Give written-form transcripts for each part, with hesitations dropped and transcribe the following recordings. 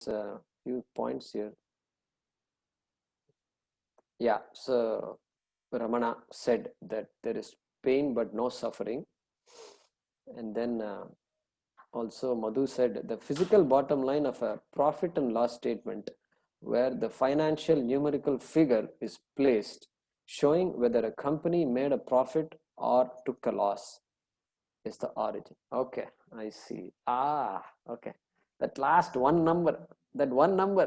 a few points here. Yeah, so Ramana said that there is pain but no suffering. And then also Madhu said the physical bottom line of a profit and loss statement, where the financial numerical figure is placed, showing whether a company made a profit or took a loss, is the origin. Okay, I see. Okay. That last one number,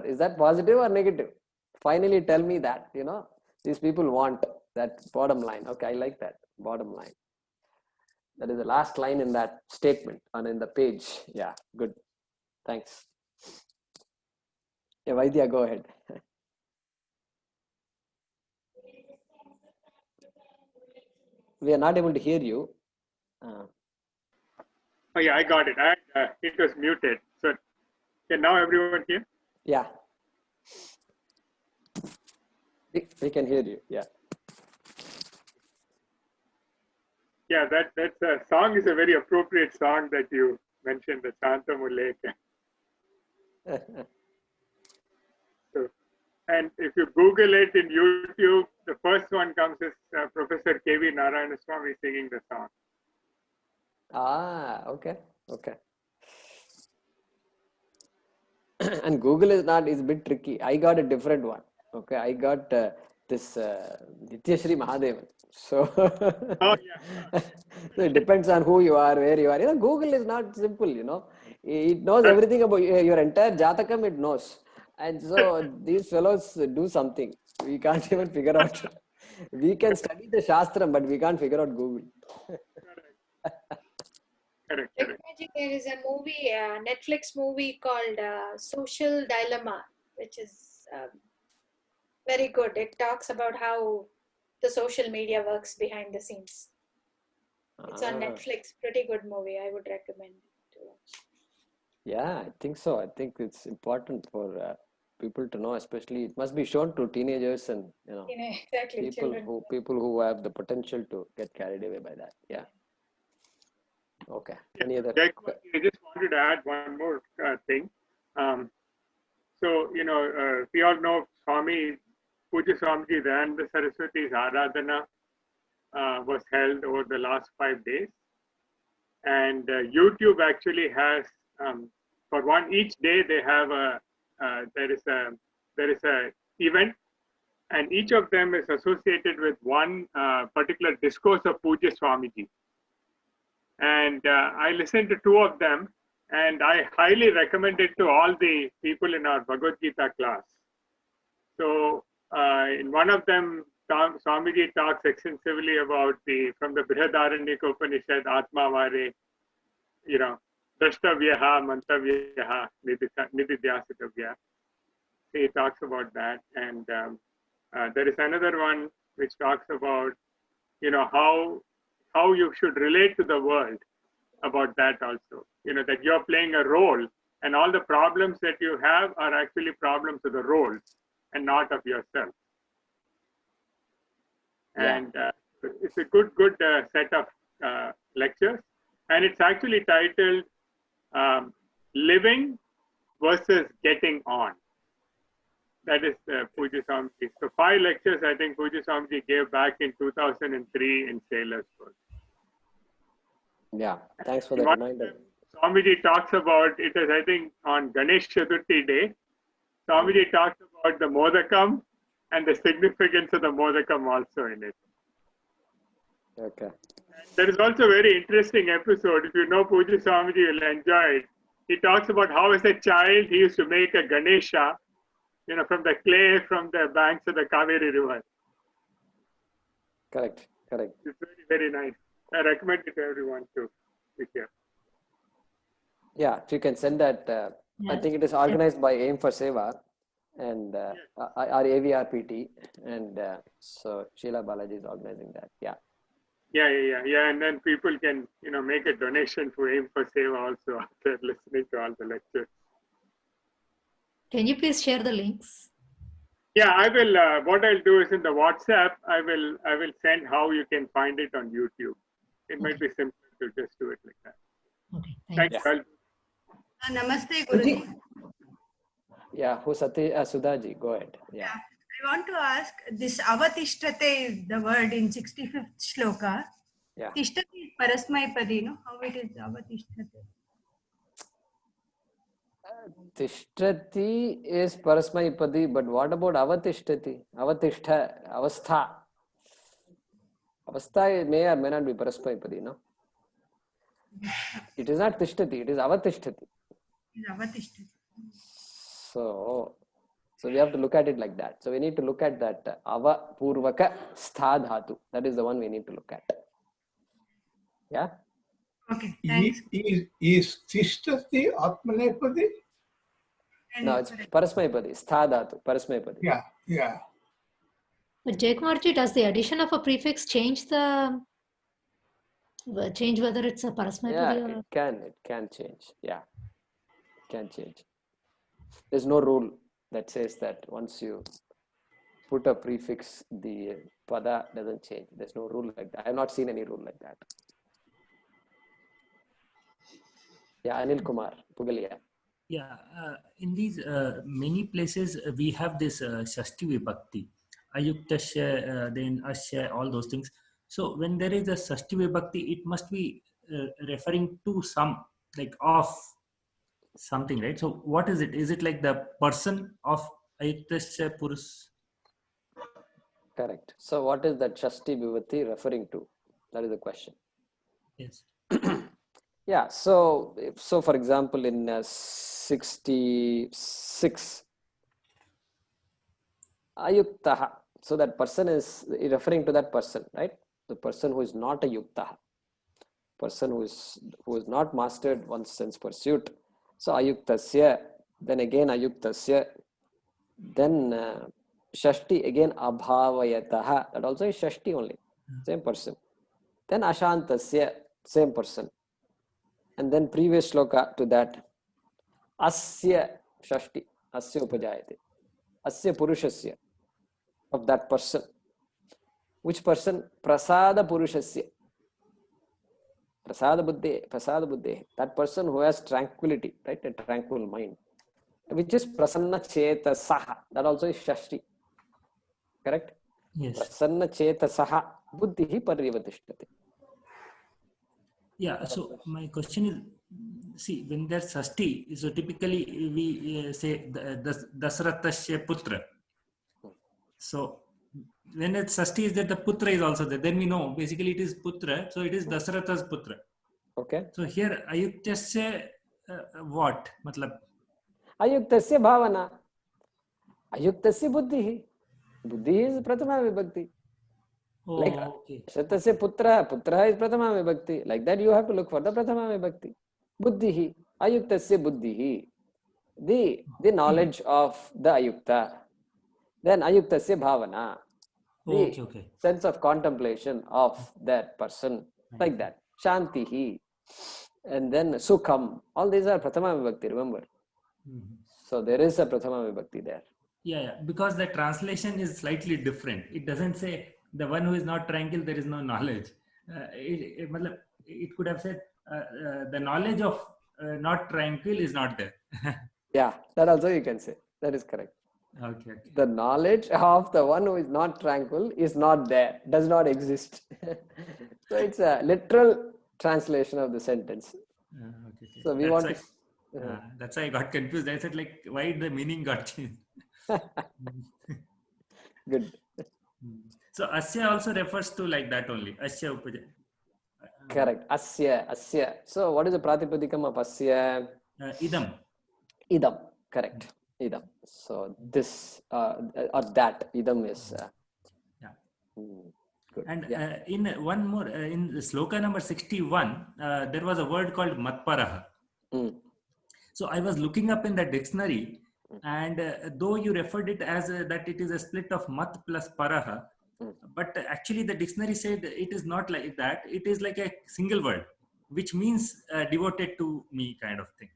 is that positive or negative? Finally tell me that, these people want that bottom line. Okay, I like that bottom line. That is the last line in that statement and in the page. Yeah, good. Thanks. Yeah, Vaidya, go ahead. We are not able to hear you. Oh yeah, I got it. It was muted. So can now everyone hear? Yeah. We can hear you. Yeah. Yeah, that's a song is a very appropriate song that you mentioned, the Santamuleka. So, and if you Google it in YouTube, the first one comes as Professor K.V. Narayanaswamy singing the song. Okay. And Google is a bit tricky. I got a different one. Okay, I got this Nityashri Mahadevan. So, Oh yeah. so it depends on who you are, where you are. Google is not simple. It knows everything about your entire Jatakam. It knows, and so these fellows do something. We can't even figure out. We can study the Shastram, but we can't figure out Google. Correct. There is a movie, Netflix movie called Social Dilemma, which is very good. It talks about how the social media works behind the scenes. It's on Netflix. Pretty good movie. I would recommend to watch. Yeah, I think so. I think it's important for people to know, especially it must be shown to teenagers and exactly, people who have the potential to get carried away by that. Yeah. Okay. Any other? I just wanted to add one more thing. So we all know Swami Puja Swamiji Dayananda Saraswati's Aradhana was held over the last 5 days, and YouTube actually has for one each day they have there is a event, and each of them is associated with one particular discourse of Puja Swamiji. And I listened to 2 of them, and I highly recommend it to all the people in our Bhagavad Gita class. So in one of them, Swamiji talks extensively about from the Brihadaranyaka Upanishad, Atma Vare, Drashtavyaha, Mantavyaha, Nididhyasitavya. He talks about that. And there is another one which talks about, how you should relate to the world, about that also. That you're playing a role, and all the problems that you have are actually problems of the role and not of yourself. Yeah. And it's a good set of lectures, and it's actually titled Living versus Getting On. That is Puja Swamiji. So 5 lectures I think Puja Swamiji gave back in 2003 in Sailorsburg. Yeah, thanks for the reminder. Swamiji talks about it as, I think, on Ganesh Chaturthi day. Swamiji talks about the Modakam and the significance of the Modakam also in it. Okay. There is also a very interesting episode. If you know Puja Swamiji, you'll enjoy it. He talks about how as a child he used to make a Ganesha, from the clay from the banks of the Kaveri River. Correct. It's very, very nice. I recommend it to everyone to hear. Yeah, if you can send that. I think it is organized by Aim for Seva and our AVRPT, and so Sheila Balaji is organizing that. Yeah. Yeah, and then people can make a donation for Aim for Seva also after listening to all the lectures. Can you please share the links? Yeah, I will. What I'll do is in the WhatsApp, I will send how you can find it on YouTube. It might be simple to just do it like that. Okay, thanks. you. Namaste, Guruji. Yeah, who Sudhaji, go ahead. Yeah. I want to ask, this avatishtate is the word in 65th shloka. Yeah. Tishtati is parasmaipadi, no? How it is avatishtate? Tishtati is parasmaipadi, but what about avatishtati? Avatishta, avastha. Avastha may or may not be parasmaipadi, no? It is not tishtati, it is avatishtati. Is avatishtate. So we have to look at it like that. So we need to look at that ava purvaka stha dhatu. That is the one we need to look at. Yeah. Okay, thanks. Is tishtati atmanepadi? No, it's parasmaipadi. Stha dhatu. Parasmaipadi. Yeah. But Jaykumarji, does the addition of a prefix change whether it's a Yeah, parasmaipadi or? it can change. Yeah, it can change. There's no rule that says that once you put a prefix, the pada doesn't change. There's no rule like that. I have not seen any rule like that. Yeah, Anil Kumar, Pugalia. Yeah, in these many places we have this Shashti Vibhakti, Ayuktasya, then Asya, all those things. So when there is a Shashti Vibhakti, it must be referring to some, like of something, right? So what is it? Is it like the person of Ayuktasya Purus? Correct. So what is that Shashti Vibhakti referring to? That is the question. Yes. Yeah, so for example, in 66, ayuktaha, so that person is referring to that person, right? The person who is not a yuktaha, person who is not mastered one's sense pursuit. So ayuktasya, then again ayuktasya, then shashti again abhavayataha, that also is shashti only, same person. Then ashantasya, same person. And then previous shloka to that, asya shashti, asya upajayate, asya purushasya, of that person. Which person? Prasada purushasya, prasada buddhe, that person who has tranquility, right? A tranquil mind, which is prasanna chetasaha, that also is shashti. Correct? Yes. Prasanna chetasaha buddhihi parivatishtate. Yeah, so my question is, see, when there's Sashti, so typically we say Dasratasya Putra. So when it's Sashti is that the Putra is also there, then we know basically it is Putra, so it is Dasratha's Putra. Okay. So here Ayuktasya what? Matlab? Ayuktasya bhavana, ayuktasya buddhihi. Buddhi is pratama vibhakti. Oh, Like okay. Shatasya putra is pratama vibhakti. Like that you have to look for the pratama vibhakti. Buddhihi, ayuktasya buddhihi. The knowledge of the ayukta. Then ayuktasya bhavana. The sense of contemplation of that person. Like that. Shantihi. And then sukham. All these are pratama vibhakti, remember. So there is a pratama vibhakti there. Yeah, because the translation is slightly different. It doesn't say the one who is not tranquil, there is no knowledge. It could have said the knowledge of not tranquil is not there. Yeah, that also you can say. That is correct. Okay. The knowledge of the one who is not tranquil is not there, does not exist. So it's a literal translation of the sentence. Okay. So we want to. That's why I got confused. I said, like, why the meaning got changed? Good. So asya also refers to like that only. Asya upajaya. Correct. Asya. So what is the pratipadikam of asya? Idam. Idam. Correct. Idam. So this or that idam is. Good. And in one more, in sloka number 61, there was a word called matparaha. So I was looking up in the dictionary, and though you referred it as that it is a split of mat plus paraha, but actually the dictionary said it is not like that. It is like a single word, which means devoted to me kind of thing.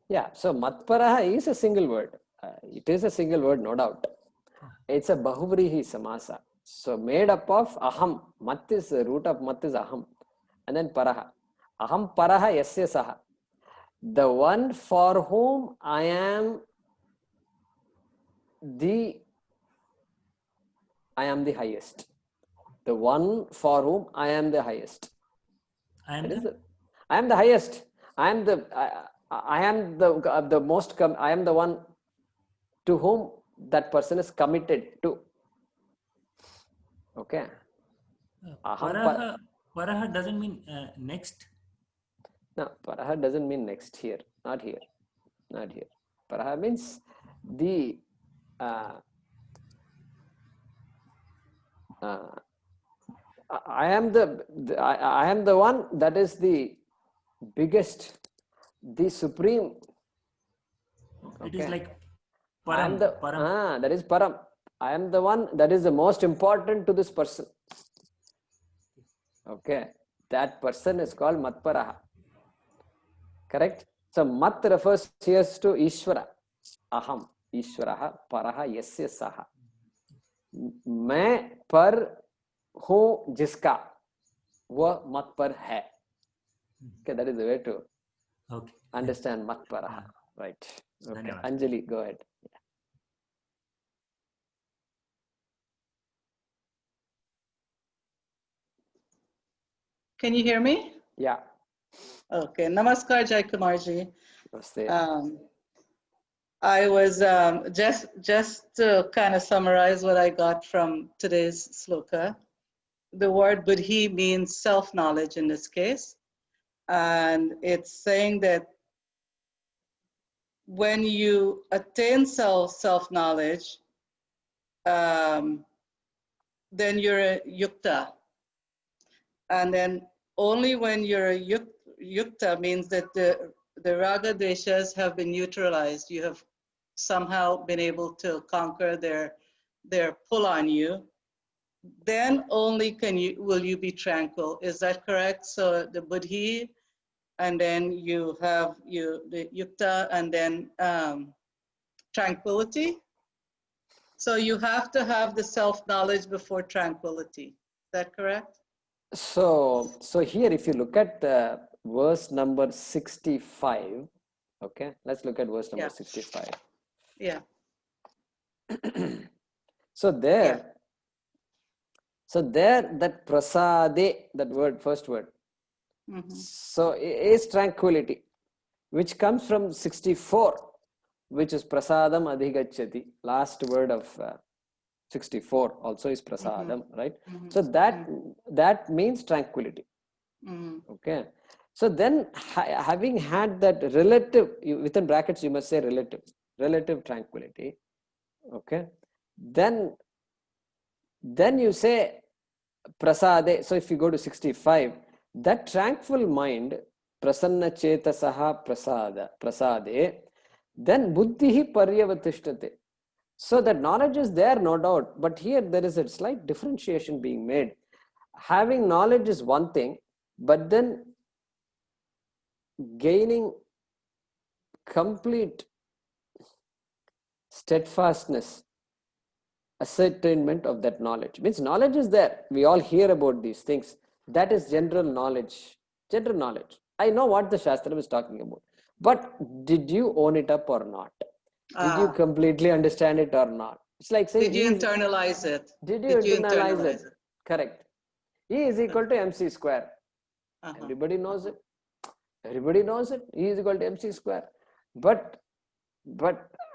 Yeah, so matparaha is a single word. It is a single word, no doubt. It's a bahuvrihi samasa. So made up of aham. Mat is the root of mat is aham. And then paraha. Aham paraha yasya saha. The one for whom I am the highest. The one for whom I am the highest. I am the highest. I am the most. I am the one to whom that person is committed to. Okay. Paraha doesn't mean next. No, paraha doesn't mean next here. Not here. Not here. Paraha means the I am the one that is the biggest, the supreme. Okay. It is like Param. Param. That is Param. I am the one that is the most important to this person. Okay. That person is called Matparaha. Correct? So Mat refers here to Ishvara. Aham. Ishvaraha. Paraha. Yasya Saha. मैं पर हूं जिसका वह मत पर है. Okay, that is the way to understand mat paraha. Right. Okay. Anjali, go ahead. Can you hear me? Yeah. Okay. Namaskar, Jai Kumarji. Namaste. I was just to kind of summarize what I got from today's sloka. The word buddhi means self-knowledge in this case. And it's saying that when you attain self-knowledge, then you're a yukta. And then only when you're a yukta means that the raga deshas have been neutralized. You have somehow been able to conquer their pull on you. Then only will you be tranquil. Is that correct? So the buddhi, and then you have the yukta, and then tranquility. So you have to have the self-knowledge before tranquility. Is that correct? So here, if you look at the verse number 65, okay, let's look at verse number 65. Yeah. So there, that prasade, that word, first word. So is tranquility, which comes from 64, which is prasadam adhigacchati. Last word of 64 also is prasadam, right? So that means tranquility. Okay. So then having had that relative, within brackets you must say relative tranquility. Okay. Then you say prasade. So if you go to 65, that tranquil mind, prasanna chetasaha prasade, then buddhihi paryavatishtate. So that knowledge is there, no doubt, but here there is a slight differentiation being made. Having knowledge is one thing, but then gaining complete steadfastness, ascertainment of that knowledge. Means knowledge is there. We all hear about these things. That is general knowledge. General knowledge. I know what the Shastra is talking about. But did you own it up or not? Did you completely understand it or not? It's like saying, did you internalize it? Did you internalize it? Correct. E is equal to mc square. Everybody knows it. Everybody knows it. E is equal to mc square. But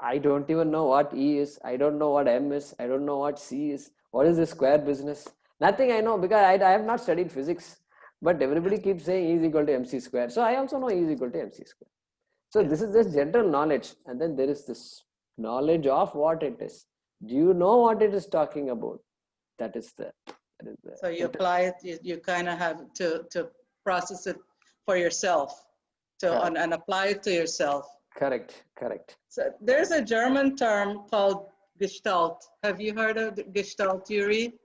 I don't even know what E is. I don't know what M is. I don't know what C is. What is the square business? Nothing I know, because I have not studied physics. But everybody keeps saying E is equal to mc square. So I also know E is equal to mc square. So this is just general knowledge. And then there is this knowledge of what it is. Do you know what it is talking about? That is the so you apply it, you kind of have to process it for yourself and apply it to yourself. Correct. So there's a German term called Gestalt. Have you heard of the Gestalt theory?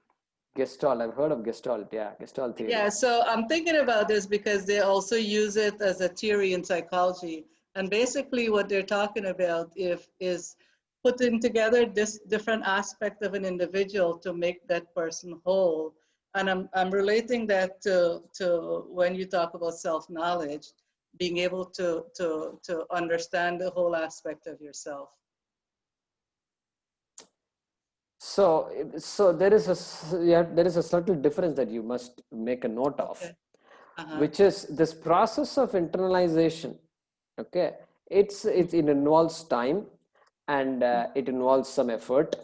Gestalt, I've heard of Gestalt, yeah, Gestalt theory. Yeah, so I'm thinking about this because they also use it as a theory in psychology. And basically what they're talking about is putting together this different aspect of an individual to make that person whole. And I'm relating that to when you talk about self-knowledge, being able to understand the whole aspect of yourself. So there is there is a subtle difference that you must make a note of, Okay. which is this process of internalization. Okay, it involves time, and it involves some effort,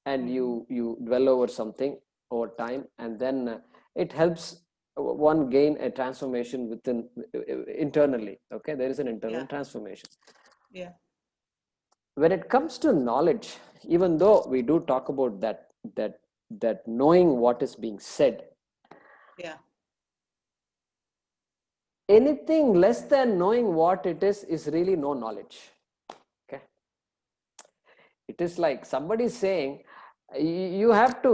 and you dwell over something over time, and then it helps one gain a transformation within internally. Okay, there is an internal transformation. Yeah. When it comes to knowledge, even though we do talk about that knowing what is being said, Yeah. anything less than knowing what it is really no knowledge. Okay, it is like somebody saying you have to,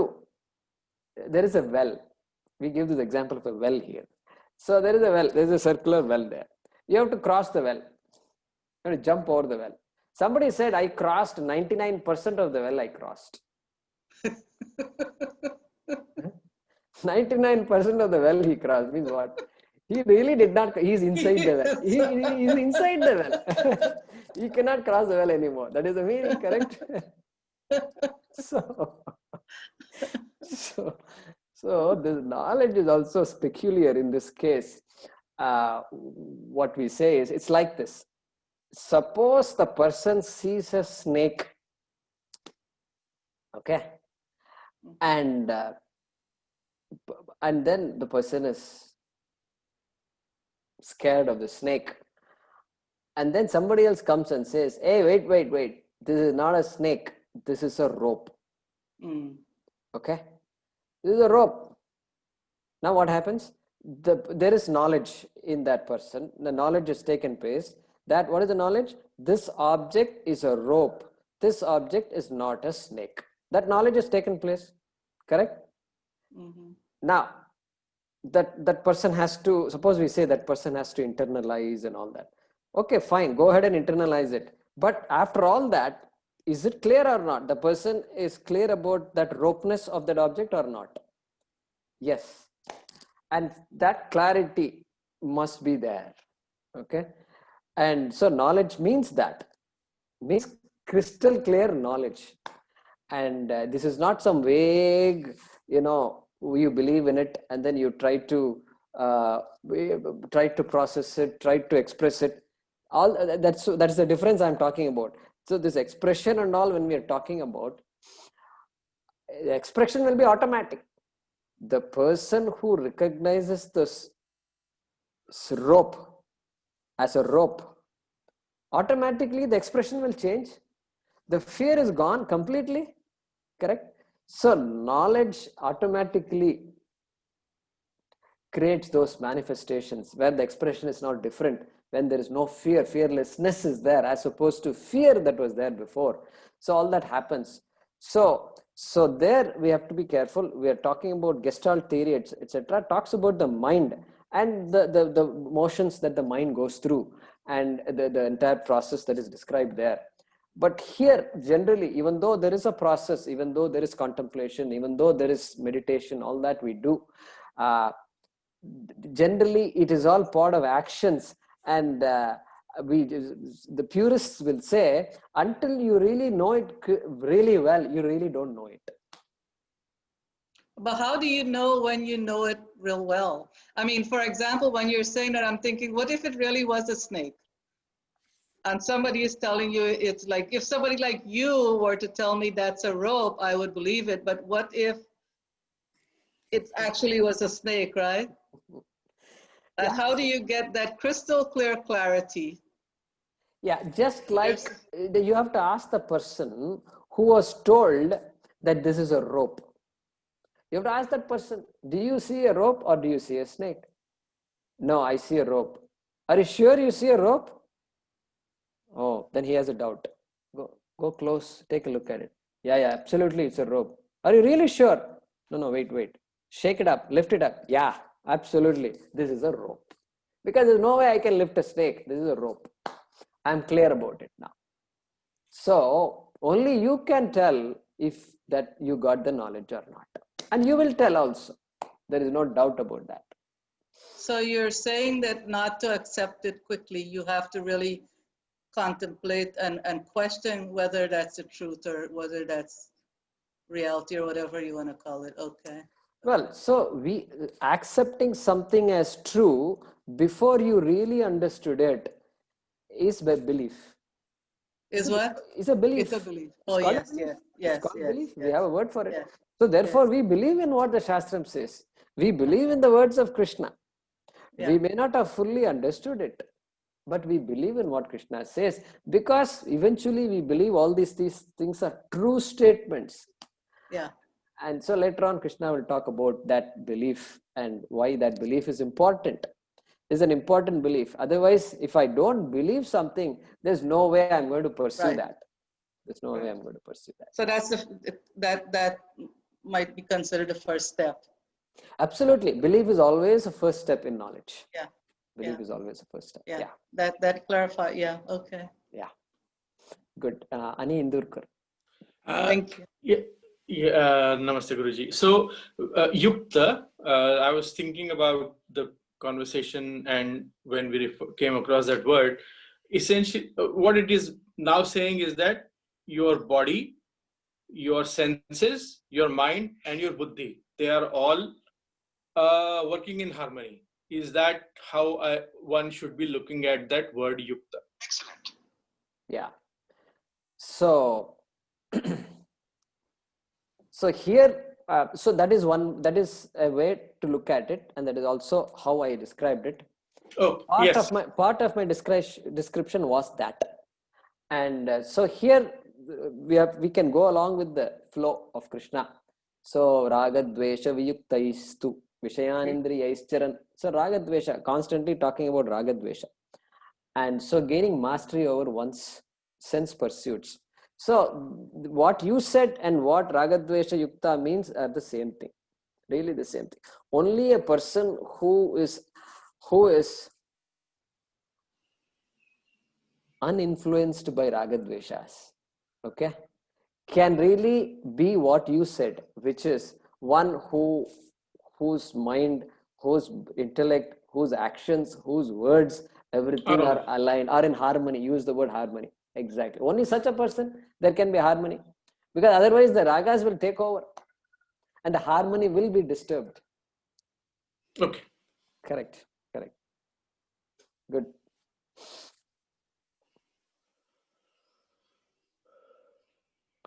there is a well, we give this example of a well here. So there is a well, there is a circular well there, you have to cross the well, you have to jump over the well. Somebody said I crossed 99% of the well, I crossed 99% of the well he crossed. Means what? He really did not, he's inside the well. He's inside the well. He cannot cross the well anymore. That is the meaning, correct? so, so this knowledge is also peculiar in this case. What we say is, it's like this. Suppose the person sees a snake, okay, and then the person is scared of the snake, and then somebody else comes and says, hey, wait, this is not a snake, this is a rope. Okay, this is a rope. Now what happens? There is knowledge in that person. The knowledge is taken place that, what is the knowledge? This object is a rope, this object is not a snake. That knowledge has taken place, correct? Now that person has to, suppose we say that person has to internalize and all that. Okay, fine, go ahead and internalize it. But after all that, is it clear or not? The person is clear about that ropeness of that object or not? Yes. And that clarity must be there. Okay. And so knowledge means that. Means crystal clear knowledge. And this is not some vague, you believe in it and then you try to process it, try to express it. All that's the difference I'm talking about. So this expression and all, when we are talking about, the expression will be automatic. The person who recognizes this rope as a rope, automatically the expression will change. The fear is gone completely, correct? So knowledge automatically creates those manifestations where the expression is not different, when there is no fear, fearlessness is there as opposed to fear that was there before. So all that happens. So there we have to be careful. We are talking about Gestalt theory, etc. Talks about the mind and the motions that the mind goes through and the entire process that is described there. But here, generally, even though there is a process, even though there is contemplation, even though there is meditation, all that we do, generally it is all part of actions. And the purists will say, until you really know it really well, you really don't know it. But how do you know when you know it real well? I mean, for example, when you're saying that, I'm thinking, what if it really was a snake? And somebody is telling you it's like, if somebody like you were to tell me that's a rope, I would believe it. But what if it actually was a snake, right? And how do you get that crystal clear clarity? Yeah, just like you have to ask the person who was told that this is a rope. You have to ask that person, do you see a rope or do you see a snake? No, I see a rope. Are you sure you see a rope? Oh, then he has a doubt. Go close, take a look at it. Yeah, absolutely, it's a rope. Are you really sure? No, wait. Shake it up, lift it up. Yeah, absolutely, this is a rope. Because there's no way I can lift a snake. This is a rope. I'm clear about it now. So only you can tell if that you got the knowledge or not. And you will tell also. There is no doubt about that. So you're saying that not to accept it quickly, you have to really contemplate and question whether that's the truth or whether that's reality or whatever you want to call it. Okay. Well, so we accepting something as true before you really understood it is by belief. Is what? It's a belief. It's a belief. It's Oh, called yes, a belief. yes, It's yes, called yes, belief. We yes, have a word for it. yes, So therefore, yes. we believe in what the Shastram says. We believe in the words of Krishna. Yeah. We may not have fully understood it, but we believe in what Krishna says because eventually we believe all these things are true statements. Yeah. And so later on, Krishna will talk about that belief and why that belief is important. Is an important belief. Otherwise, if I don't believe something, there's no way I'm going to pursue Right. that. There's no way Right. I'm going to pursue that. So that's that might be considered the first step. Absolutely. Belief is always a first step in knowledge. Yeah. Belief Yeah. is always a first step. Yeah. Yeah. That clarify. Yeah. Okay. Yeah. Good. Ani Indurkar. Thank you. Namaste, Guruji. So, Yukta, I was thinking about the conversation and when we came across that word, essentially what it is now saying is that your body, your senses, your mind, and your buddhi, they are all working in harmony. Is that how one should be looking at that word Yukta? Excellent. Yeah. So, so here, so that is a way to look at it, and that is also how I described it. Oh, part of my description was that, and so here we can go along with the flow of Krishna. So raga dvesha viyuktaistu vishayanindriyaischaran. So raga dvesha, constantly talking about raga dvesha, and so gaining mastery over one's sense pursuits. So what you said and what raga dvesha yukta means are the same thing, really the same thing. Only a person who is uninfluenced by raga dveshas, okay, can really be what you said, which is one whose mind, whose intellect, whose actions, whose words, everything are aligned, are in harmony. Use the word harmony. Exactly. Only such a person there can be harmony, because otherwise the ragas will take over and the harmony will be disturbed. Okay. Correct. Good.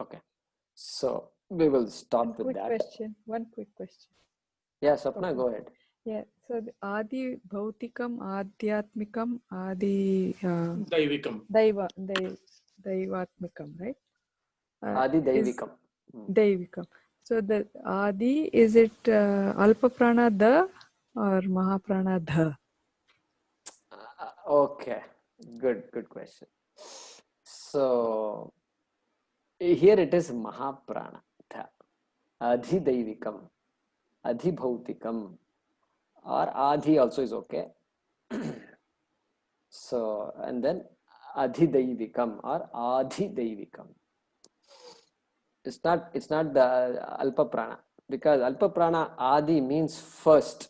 Okay. So we will stop with that. One quick question. Yeah, Swapna, go ahead. Yeah, so the Adi Bhautikam, Adhyatmikam, Adi Daivikam. Daivatmikam, right? Adi Daivikam. Daivikam. So the Adi, is it Alpa Prana Da or Mahaprana Dha? Okay, good question. So here it is Mahaprana Dha, Adhi Daivikam, Adhi Bhautikam, or Adhi also is okay. So, and then Adhi Daivikam or Adhi Daivikam. It's not the Alpa Prana, because Alpa Prana Adi means first,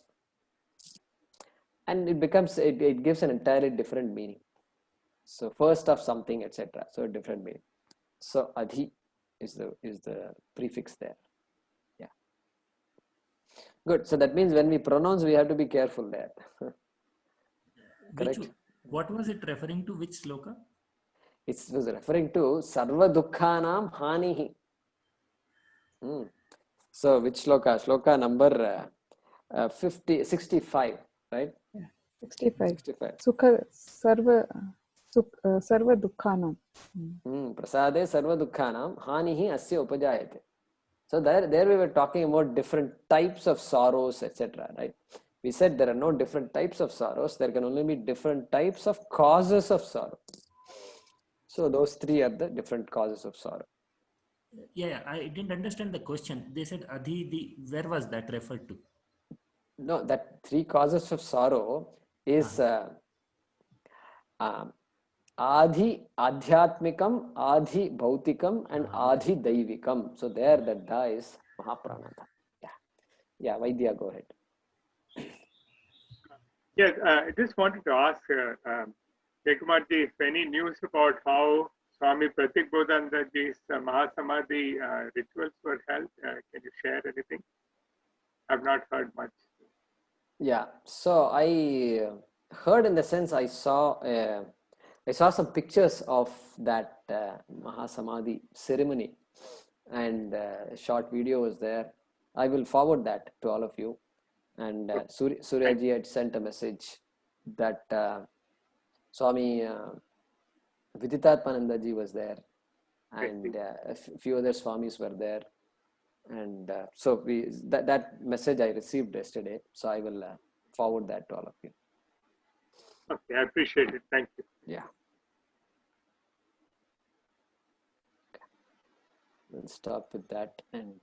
and it gives an entirely different meaning. So first of something, etc. So a different meaning. So Adhi is the prefix there. Yeah. Good. So that means when we pronounce, we have to be careful there. Correct. What was it referring to? Which sloka? It was referring to Sarva Dukkhanam Hanihi. So which sloka? Sloka number 65, right? Yeah, 65. Sukha Sarva Dukkhanam. Prasade Sarva Dukkhanam Hanihi Asya Upajayate. So there we were talking about different types of sorrows, etc. Right? We said there are no different types of sorrows. There can only be different types of causes of sorrow. So those three are the different causes of sorrow. Yeah, I didn't understand the question. They said Adhi, where was that referred to? No, that three causes of sorrow is Adhi Adhyatmikam, Adhi Bhautikam, and Adhi Daivikam. So there the Da is Mahapranadha. Yeah, Vaidya, go ahead. Yes, I just wanted to ask Jaykumarji if any news about how Swami Pratik Bodhanandaji's Mahasamadhi rituals were held. Can you share anything? I've not heard much. Yeah, so I heard in the sense I saw some pictures of that Mahasamadhi ceremony, and a short video was there. I will forward that to all of you. And Suryaji had sent a message that Swami Viditatmanandaji was there, and a few other Swamis were there. And so that message I received yesterday, so I will forward that to all of you. Okay, I appreciate it. Thank you. Yeah. Okay. We'll stop with that, and